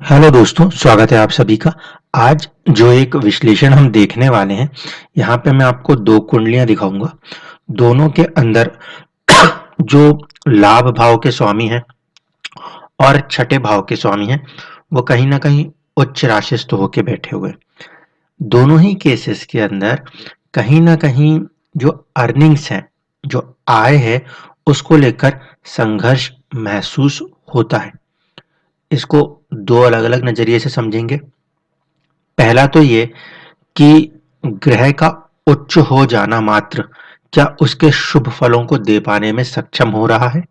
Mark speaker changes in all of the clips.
Speaker 1: Hello दोस्तों, स्वागत है आप सभी का। आज जो एक विश्लेषण हम देखने वाले हैं, यहाँ पे मैं आपको 2 कुंडलियाँ दिखाऊँगा। दोनों के अंदर जो लाभ भाव के स्वामी हैं और छठे भाव के स्वामी हैं, वो कहीं न कहीं उच्च राशिस्थ होके बैठे हुए हैं। दोनों ही केसेस के अंदर कहीं न कहीं जो अर्निंग्स हैं, जो आय है, उसको लेकर संघर्ष महसूस होता है। इसको 2 अलग-अलग नज़रिए से समझेंगे। पहला तो ये कि ग्रह का उच्च हो जाना मात्र क्या उसके शुभ फलों को दे पाने में सक्षम हो रहा है?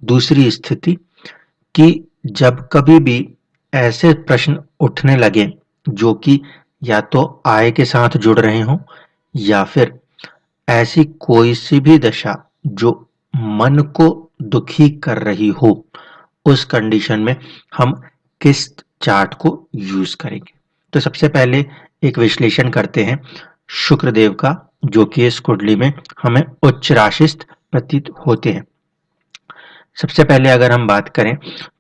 Speaker 1: दूसरी स्थिति कि जब कभी भी ऐसे प्रश्न उठने लगे जो कि या तो आय के साथ जुड़ रहे हों या फिर ऐसी कोई सी भी दशा जो मन को दुखी कर रही हो, उस कंडीशन में हम किस चार्ट को यूज करेंगे। तो सबसे पहले एक विश्लेषण करते हैं शुक्र देव का, जो कि इस कुंडली में हमें उच्च राशिस्थ प्रतीत होते हैं। सबसे पहले अगर हम बात करें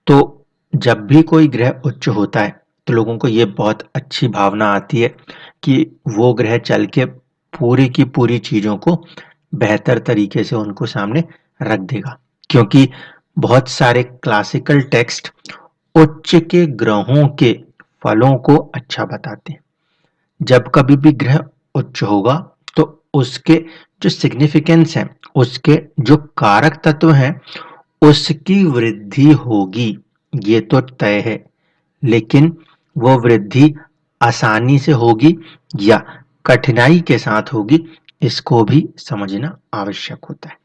Speaker 1: तो जब भी कोई ग्रह उच्च होता है तो लोगों को ये बहुत अच्छी भावना आती है कि वो ग्रह चल के पूरी की पूरी चीजों को बेहतर तरीके से उनको सामने रख देगा, क्योंकि बहुत सारे क्लासिकल टेक्स्ट उच्च के ग्रहों के फलों को अच्छा बताते हैं। जब कभी भी ग्रह उच्च होगा तो उसके जो सिग्निफिकेंस है, उसके जो कारक तत्व हैं, उसकी वृद्धि होगी, ये तो तय है। लेकिन वो वृद्धि आसानी से होगी या कठिनाई के साथ होगी, इसको भी समझना आवश्यक होता है।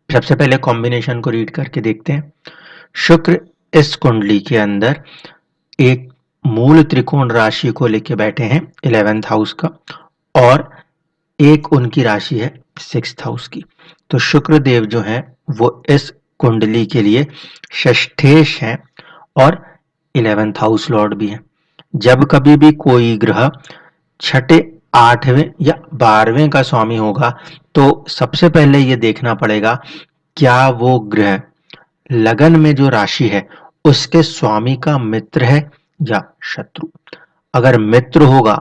Speaker 1: सबसे पहले कॉम्बिनेशन को रीड करके देखते हैं। शुक्र इस कुंडली के अंदर एक मूल त्रिकोण राशि को लेके बैठे हैं 11th हाउस का, और एक उनकी राशि है 6th हाउस की। तो शुक्र देव जो है वो इस कुंडली के लिए षष्ठेश हैं और 11th हाउस लॉर्ड भी है। जब कभी भी कोई ग्रह छठे, 8वें या 12वें का स्वामी होगा तो सबसे पहले ये देखना पड़ेगा क्या वो ग्रह लगन में जो राशि है उसके स्वामी का मित्र है या शत्रु। अगर मित्र होगा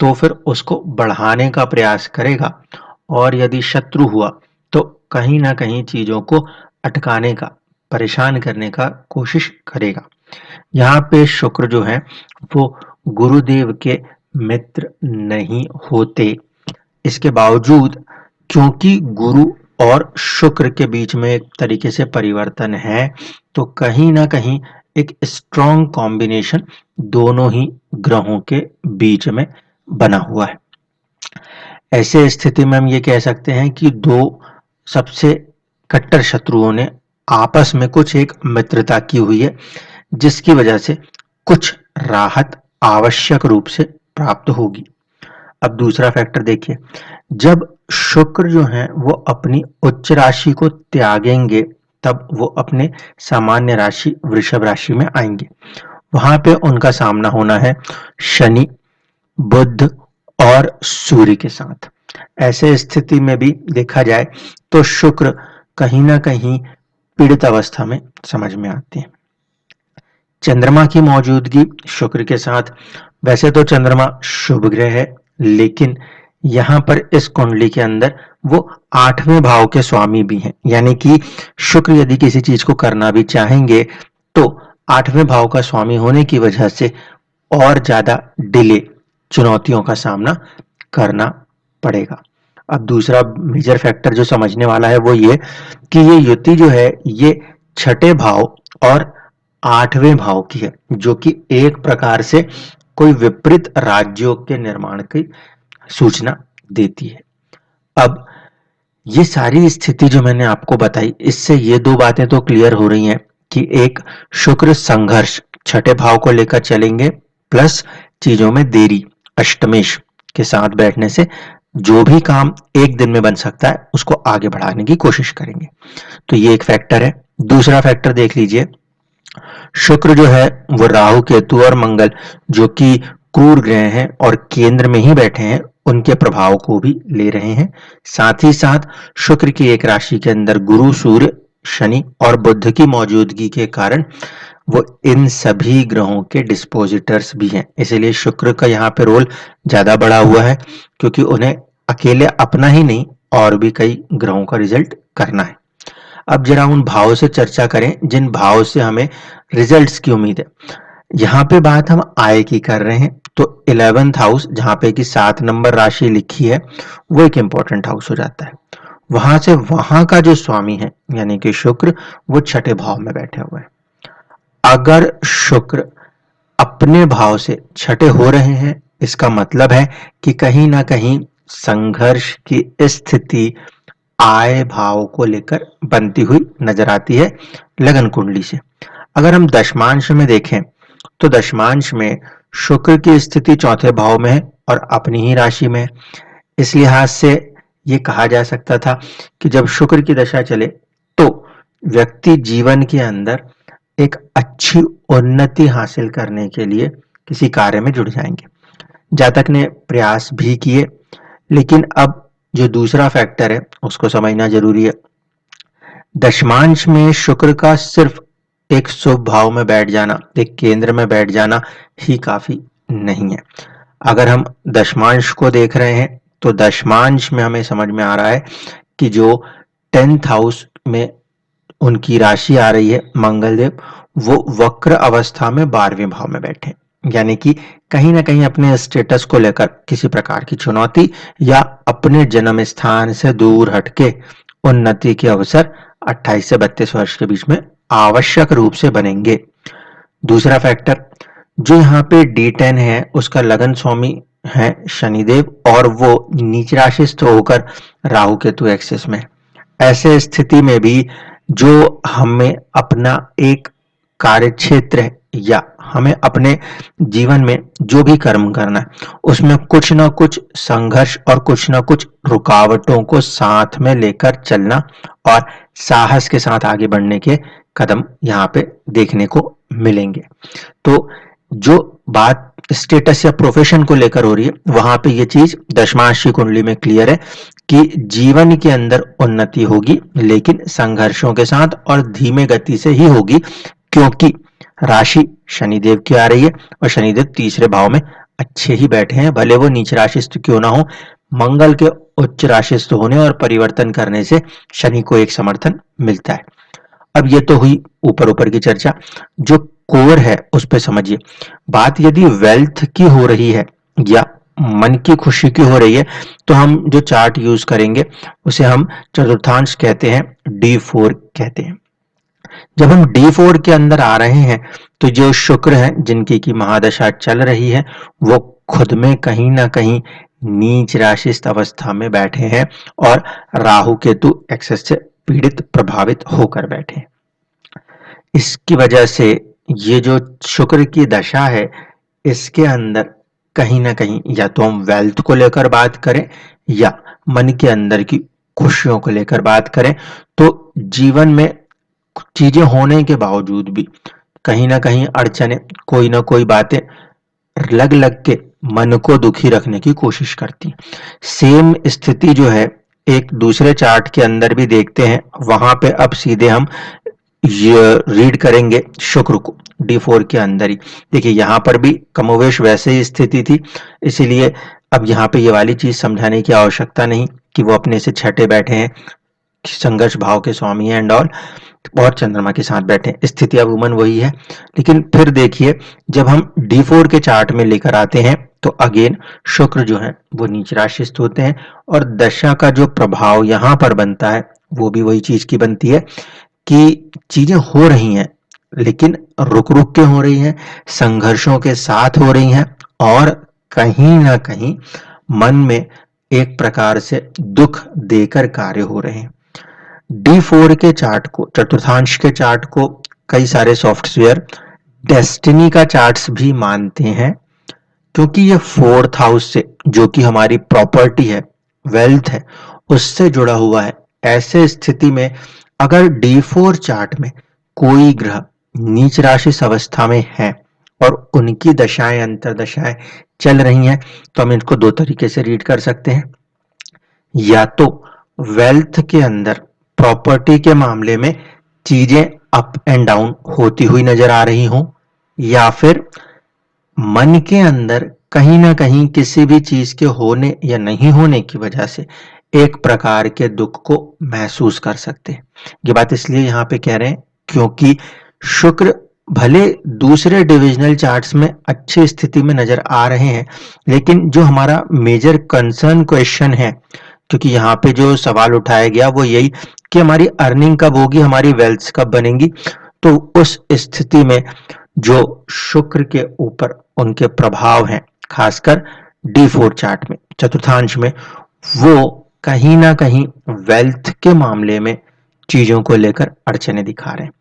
Speaker 1: तो फिर उसको बढ़ाने का प्रयास करेगा, और यदि शत्रु हुआ तो कहीं ना कहीं चीजों को अटकाने का, परेशान करने का कोशिश करेगा। यहाँ पे शुक्र जो है वो गुरुदेव के मित्र नहीं होते। इसके बावजूद क्योंकि गुरु और शुक्र के बीच में एक तरीके से परिवर्तन है, तो कहीं ना कहीं एक स्ट्रॉन्ग कॉम्बिनेशन दोनों ही ग्रहों के बीच में बना हुआ है। ऐसे स्थिति में हम ये कह सकते हैं कि दो सबसे कट्टर शत्रुओं ने आपस में कुछ एक मित्रता की हुई है, जिसकी वजह से कुछ राहत आवश्यक रूप से प्राप्त होगी। अब दूसरा फैक्टर देखिए, जब शुक्र जो है वो अपनी उच्च राशि को त्यागेंगे तब वो अपने सामान्य राशि वृषभ राशि में आएंगे। वहां पे उनका सामना होना है शनि, बुध और सूर्य के साथ। ऐसे स्थिति में भी देखा जाए तो शुक्र कहीं ना कहीं पीड़ित अवस्था में समझ में आते हैं। चंद्रमा की मौजूदगी शुक्र के साथ, वैसे तो चंद्रमा शुभ ग्रह है, लेकिन यहां पर इस कुंडली के अंदर वो 8वें भाव के स्वामी भी हैं, यानी कि शुक्र यदि किसी चीज को करना भी चाहेंगे तो 8वें भाव का स्वामी होने की वजह से और ज्यादा डिले, चुनौतियों का सामना करना पड़ेगा। अब दूसरा मेजर फैक्टर जो समझने वाला है वो ये कि ये युति जो है ये छठे भाव और 8वें भाव की है, जो कि एक प्रकार से कोई विपरीत राजयोग के निर्माण की सूचना देती है। अब ये सारी स्थिति जो मैंने आपको बताई, इससे ये दो बातें तो क्लियर हो रही हैं कि एक शुक्र संघर्ष छठे भाव को लेकर चलेंगे, प्लस चीजों में देरी अष्टमेश के साथ बैठने से जो भी काम एक दिन में बन सकता है उसको आगे बढ़ाने की कोशिश करेंगे। तो ये एक फैक्टर है। दूसरा फैक्टर देख लीजिए, शुक्र जो है वो राहु, केतु और मंगल, जो कि क्रूर ग्रह हैं और केंद्र में ही बैठे हैं, उनके प्रभाव को भी ले रहे हैं। साथ ही साथ शुक्र की एक राशि के अंदर गुरु, सूर्य शनि और बुध की मौजूदगी के कारण वो इन सभी ग्रहों के डिस्पोजिटर्स भी हैं। इसीलिए शुक्र का यहाँ पे रोल ज्यादा बड़ा हुआ है, क्योंकि उन्हें अकेले अपना ही नहीं और भी कई ग्रहों का रिजल्ट करना है। अब जरा उन भावों से चर्चा करें जिन भावों से हमें रिजल्ट्स की उम्मीद है। यहाँ पे बात हम आय की कर रहे हैं, तो 11th हाउस जहाँ पे कि 7 नंबर राशि लिखी है वो एक इंपॉर्टेंट हाउस हो जाता है। वहां से वहां का जो स्वामी है यानी कि शुक्र, वो छठे भाव में बैठे हुए हैं। अगर शुक्र अपने भाव से छठे हो रहे हैं, इसका मतलब है कि कहीं ना कहीं संघर्ष की स्थिति आय भाव को लेकर बनती हुई नजर आती है लगन कुंडली से। अगर हम दशमांश में देखें तो दशमांश में शुक्र की स्थिति चौथे भाव में है और अपनी ही राशि में है। इस लिहाज से ये कहा जा सकता था कि जब शुक्र की दशा चले तो व्यक्ति जीवन के अंदर एक अच्छी उन्नति हासिल करने के लिए किसी कार्य में जुड़ जाएंगे। जातक ने प्रयास भी किए, लेकिन अब जो दूसरा फैक्टर है उसको समझना जरूरी है। दशमांश में शुक्र का सिर्फ एक शुभ भाव में बैठ जाना, एक केंद्र में बैठ जाना ही काफी नहीं है। अगर हम दशमांश को देख रहे हैं तो दशमांश में हमें समझ में आ रहा है कि जो 10th हाउस में उनकी राशि आ रही है मंगल देव, वो वक्र अवस्था में 12वें भाव में बैठे, यानी कि कहीं ना कहीं अपने स्टेटस को लेकर किसी प्रकार की चुनौती या अपने जन्म स्थान से दूर हटके उन्नति के अवसर 28 से 32 वर्ष के बीच में आवश्यक रूप से बनेंगे। दूसरा फैक्टर जो यहाँ पे D10 है उसका लगन स्वामी है शनिदेव और वो नीच राशिस्थ होकर राहु केतु एक्सिस में। ऐसे स्थिति में भी जो हमें अपना एक कार्य क्षेत्र है या हमें अपने जीवन में जो भी कर्म करना है उसमें कुछ ना कुछ संघर्ष और कुछ ना कुछ रुकावटों को साथ में लेकर चलना और साहस के साथ आगे बढ़ने के कदम यहाँ पे देखने को मिलेंगे। तो जो बात स्टेटस या प्रोफेशन को लेकर हो रही है वहां पे ये चीज दशमांश की कुंडली में क्लियर है कि जीवन के अंदर उन्नति होगी, लेकिन संघर्षों के साथ और धीमे गति से ही होगी, क्योंकि राशि शनिदेव की आ रही है और शनिदेव तीसरे भाव में अच्छे ही बैठे हैं, भले वो नीच राशिस्थ क्यों ना हो। मंगल के उच्च राशिस्थ होने और परिवर्तन करने से शनि को एक समर्थन मिलता है। अब ये तो हुई ऊपर ऊपर की चर्चा, जो कोर है उस पे समझिए। बात यदि वेल्थ की हो रही है या मन की खुशी की हो रही है तो हम जो चार्ट यूज करेंगे उसे हम चतुर्थांश कहते हैं, D4 कहते हैं। जब हम D4 के अंदर आ रहे हैं तो जो शुक्र है जिनकी की महादशा चल रही है वो खुद में कहीं ना कहीं नीच राशिस्थ अवस्था में बैठे हैं और राहु केतु एक्सेस से पीड़ित प्रभावित होकर बैठे। इसकी वजह से ये जो शुक्र की दशा है इसके अंदर कहीं ना कहीं या तो हम वेल्थ को लेकर बात करें या मन के अंदर की खुशियों को लेकर बात करें तो जीवन में चीजें होने के बावजूद भी कहीं ना कहीं अड़चने, कोई ना कोई बातें लग लग के मन को दुखी रखने की कोशिश करती। सेम स्थिति जो है एक दूसरे चार्ट के अंदर भी देखते हैं, वहां पे अब सीधे हम ये रीड करेंगे शुक्र को D4 के अंदर ही। देखिए यहाँ पर भी कमोवेश वैसे ही स्थिति थी, इसीलिए अब यहाँ पे ये वाली चीज समझाने की आवश्यकता नहीं कि वो अपने से छठे बैठे हैं, संघर्ष भाव के स्वामी हैं एंड ऑल, और चंद्रमा के साथ बैठे, स्थिति अब उमन वही है। लेकिन फिर देखिए जब हम D4 के चार्ट में लेकर आते हैं तो अगेन शुक्र जो है वो नीच राशिस्थ होते हैं और दशा का जो प्रभाव यहाँ पर बनता है वो भी वही चीज की बनती है कि चीजें हो रही हैं लेकिन रुक रुक के हो रही हैं, संघर्षों के साथ हो रही हैं और कहीं ना कहीं मन में एक प्रकार से दुख देकर कार्य हो रहे हैं। D4 के चार्ट को, चतुर्थांश के चार्ट को कई सारे सॉफ्टवेयर डेस्टिनी का चार्ट्स भी मानते हैं, क्योंकि ये 4th हाउस से जो कि हमारी प्रॉपर्टी है, वेल्थ है, उससे जुड़ा हुआ है। ऐसे स्थिति में अगर D4 चार्ट में कोई ग्रह नीच राशि अवस्था में है और उनकी दशाएं अंतरदशाएं चल रही हैं तो हम इनको दो तरीके से रीड कर सकते हैं। या तो वेल्थ के अंदर प्रॉपर्टी के मामले में चीजें अप एंड डाउन होती हुई नजर आ रही हों, या फिर मन के अंदर कहीं ना कहीं किसी भी चीज के होने या नहीं होने की वजह से एक प्रकार के दुख को महसूस कर सकते हैं। ये बात इसलिए यहाँ पे कह रहे हैं क्योंकि शुक्र भले दूसरे डिविजनल चार्ट्स में अच्छी स्थिति में नजर आ रहे हैं, लेकिन जो हमारा मेजर कंसर्न क्वेश्चन है, क्योंकि यहाँ पे जो सवाल उठाया गया वो यही कि हमारी अर्निंग कब होगी, हमारी वेल्थ कब बनेंगी। तो उस स्थिति में जो शुक्र के ऊपर उनके प्रभाव हैं, खासकर D4 चार्ट में, चतुर्थांश में, वो कहीं ना कहीं वेल्थ के मामले में चीजों को लेकर अड़चने दिखा रहे हैं।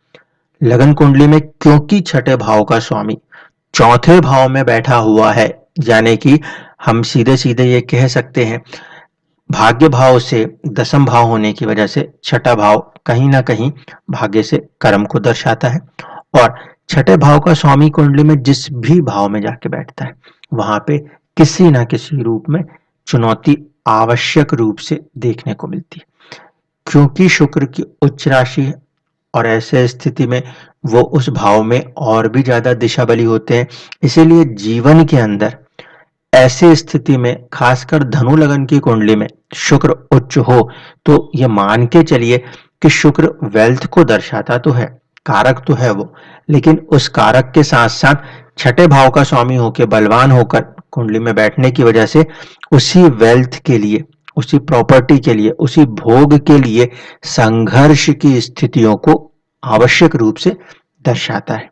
Speaker 1: लगन कुंडली में क्योंकि छठे भाव का स्वामी चौथे भाव में बैठा हुआ है, यानी कि हम सीधे सीधे ये कह सकते हैं भाग्य भाव से दसम भाव होने की वजह से छठा भाव कहीं ना कहीं भाग्य से कर्म को दर्शाता है, और छठे भाव का स्वामी कुंडली में जिस भी भाव में जाके बैठता है वहां पे किसी ना किसी रूप में चुनौती आवश्यक रूप से देखने को मिलती है, क्योंकि शुक्र की उच्च राशि है और ऐसे स्थिति में वो उस भाव में और भी ज्यादा दिशा बली होते हैं। इसीलिए जीवन के अंदर ऐसी स्थिति में खासकर धनु लगन की कुंडली में शुक्र उच्च हो तो ये मान के चलिए कि शुक्र वेल्थ को दर्शाता तो है, कारक तो है वो, लेकिन उस कारक के साथ साथ छठे भाव का स्वामी होकर बलवान होकर कुंडली में बैठने की वजह से उसी वेल्थ के लिए, उसी प्रॉपर्टी के लिए, उसी भोग के लिए संघर्ष की स्थितियों को आवश्यक रूप से दर्शाता है।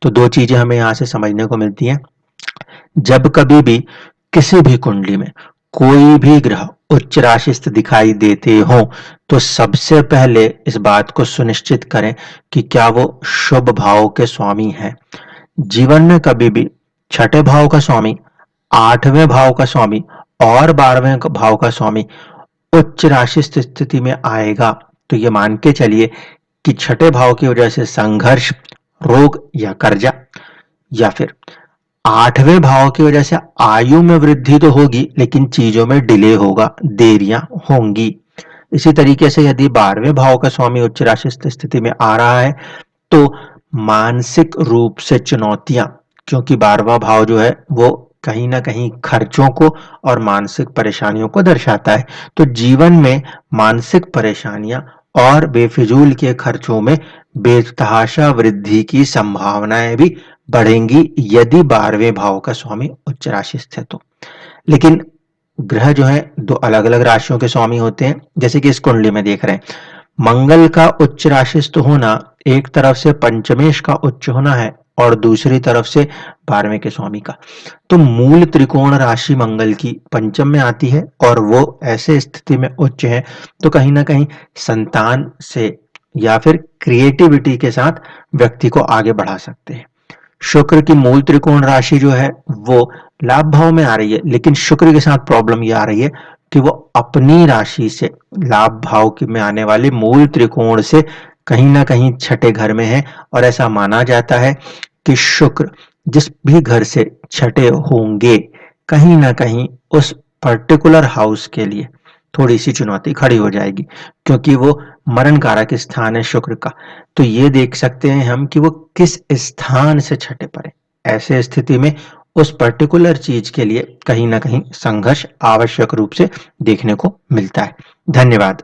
Speaker 1: तो दो चीजें हमें यहां से समझने को मिलती हैं। जब कभी भी किसी भी कुंडली में कोई भी ग्रह उच्च राशिस्थ दिखाई देते हो तो सबसे पहले इस बात को सुनिश्चित करें कि क्या वो शुभ भाव के स्वामी हैं। जीवन में कभी भी छठे भाव का स्वामी, आठवें भाव का स्वामी और 12वें भाव का स्वामी उच्च राशिस्थ स्थिति में आएगा तो ये मान के चलिए कि छठे भाव की वजह से संघर्ष, रोग या कर्जा, या फिर आठवें भाव की वजह से आयु में वृद्धि तो होगी लेकिन चीजों में डिले होगा, देरियां होंगी। इसी तरीके से यदि 12वें भाव का स्वामी उच्च राशि स्थिति में आ रहा है तो मानसिक रूप से चुनौतियां, क्योंकि 12वां भाव जो है वो कहीं ना कहीं खर्चों को और मानसिक परेशानियों को दर्शाता है, तो जीवन में मानसिक परेशानियां और बेफिजूल के खर्चों में बेतहाशा वृद्धि की संभावनाएं भी बढ़ेंगी यदि 12वें भाव का स्वामी उच्च राशि स्थित हो। लेकिन ग्रह जो है दो अलग अलग राशियों के स्वामी होते हैं, जैसे कि इस कुंडली में देख रहे हैं मंगल का उच्च राशिस्थ होना एक तरफ से पंचमेश का उच्च होना है और दूसरी तरफ से 12वें के स्वामी का, तो मूल त्रिकोण राशि मंगल की पंचम में आती है और वो ऐसे स्थिति में उच्च है तो कहीं ना कहीं संतान से या फिर क्रिएटिविटी के साथ व्यक्ति को आगे बढ़ा सकते हैं। शुक्र की मूल त्रिकोण राशि जो है वो लाभ भाव में आ रही है, लेकिन शुक्र के साथ प्रॉब्लम ये आ रही है कि वो अपनी राशि से लाभ भाव में आने वाले मूल त्रिकोण से कहीं ना कहीं छठे घर में है, और ऐसा माना जाता है कि शुक्र जिस भी घर से छठे होंगे कहीं ना कहीं उस पर्टिकुलर हाउस के लिए थोड़ी सी चुनौती खड़ी हो जाएगी, क्योंकि वो मरण कारक स्थान है शुक्र का। तो ये देख सकते हैं हम कि वो किस स्थान से छठे पर है। ऐसे स्थिति में उस पर्टिकुलर चीज के लिए कहीं ना कहीं संघर्ष आवश्यक रूप से देखने को मिलता है। धन्यवाद।